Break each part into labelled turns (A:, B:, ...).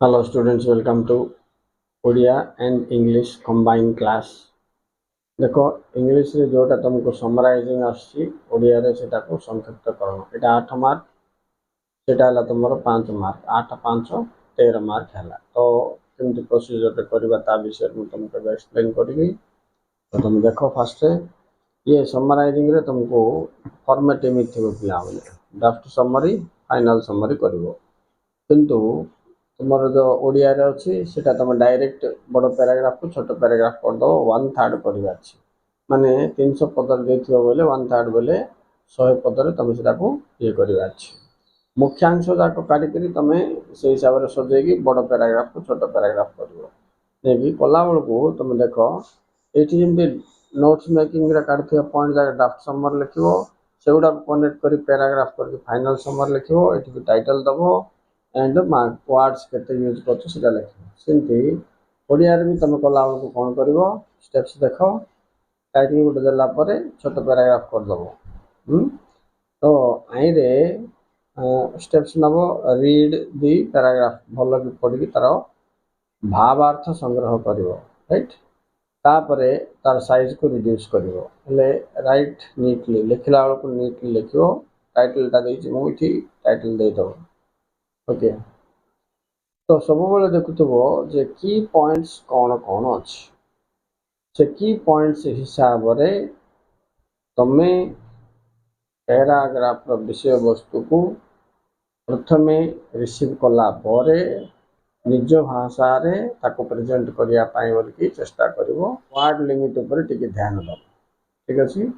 A: Hello students, welcome to Odia and English combined class. देखो English रे जोटा तुमको समराइजिंग आसी ओडिया रे सेटा को संक्षिप्तकरण एटा 8 मार्क सेटा हला तुमरो 5 मार्क 8 5 13 मार्क हला तो केमति प्रोसीजर रे करबा ता विषय में तुमको एक्सप्लेन करबी तो तुम देखो फर्स्ट ये समराइजिंग रे तुमको फॉर्मेट एमिति थिबो पिला ड्राफ्ट समरी फाइनल समरी करबो किंतु तुम्हारा जो ओडिया रे अच्छी सेटा तुम डायरेक्ट बड़ पैराग्राफ को छोट पैराग्राफ कर दो 1/3 करबा अछि माने 300 पद देथियो बोले 1/3 बोले 100 पद रे तुम सेटा को ये करबा अछि मुख्यांश जाको काटी करी तमे से हिसाब रे सजेगी बड़ पैराग्राफ को छोट पैराग्राफ करबो नेकी कला बेल को तुम देखो एठी जेंति नोट्स मेकिंग रे काटथियो पॉइंट जाके ड्राफ्ट समर लिखिबो सेउडा कनेक्ट करी पैराग्राफ करी फाइनल समर लिखिबो एठी टाइटल दबो एंड मार्क वर्ड्स केते यूज करछ सेटा लिखिबो सिंपली ओडिया रे भी तुम कला बेल को कोन करबो स्टेप्स देखो टाइटल गुटे देला परे छोट पैराग्राफ कर दबो तो आई रे steps Nebo read the paragraph भलो कि पढी तार भावार्थ संग्रह करिवो राइट तापरे तार साइज को रिड्यूस करिवो ले राइट नीटली लिखला बेल को नीटली लिखिवो टाइटल ता देछि मु इठी टाइटल दे दो ओके तो सब बेले देखुथबो जे की पॉइंट्स कोन कोन अछि से की पॉइंट्स हिसाब रे तमे पैराग्राफ विषय वस्तु को प्रथमे रिसीव कला परे निज भाषा रे ताको प्रेजेंट करिया पाई बोलकी चेष्टा करिवो वर्ड लिमिट ऊपर टिके ध्यान दो ठीक अछि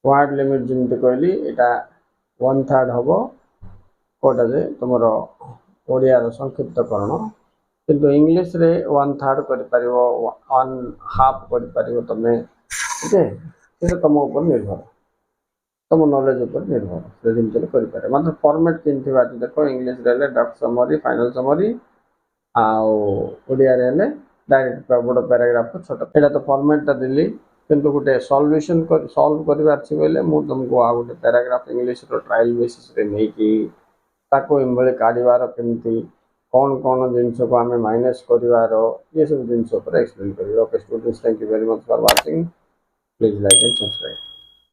A: वर्ड लिमिट जिंते कहली एटा 1/3 हबो कोटा जे तुमरो ओडिया रो संक्षिप्तकरण किंतु इंग्लिश रे 1/3 करि परिवो 1/2 करि परिवो तमे ठीक है से तुम ऊपर निर्भर तुम नॉलेज ऊपर निर्भर से जिंते करि पारे मतलब फॉर्मेट केनथि बात देखो इंग्लिश रे ड्राफ्ट समरी फाइनल समरी आउ ओडिया रे ले डायरेक्ट बड़ पैराग्राफ को छोट एटा तो फॉर्मेट ता दिली किंतु गुटे सॉल्यूशन कर सॉल्व करबार छी बेले मु तुमको आ गुटे पैराग्राफ इंग्लिश रो ट्रायल बेसिस रे नै कि ताको इमबळे काढिवार केमति कौन कौन जिनस को आम माइनस कर ये सब जिनस एक्सप्लेन करी okay students thank you very much for watching please like and subscribe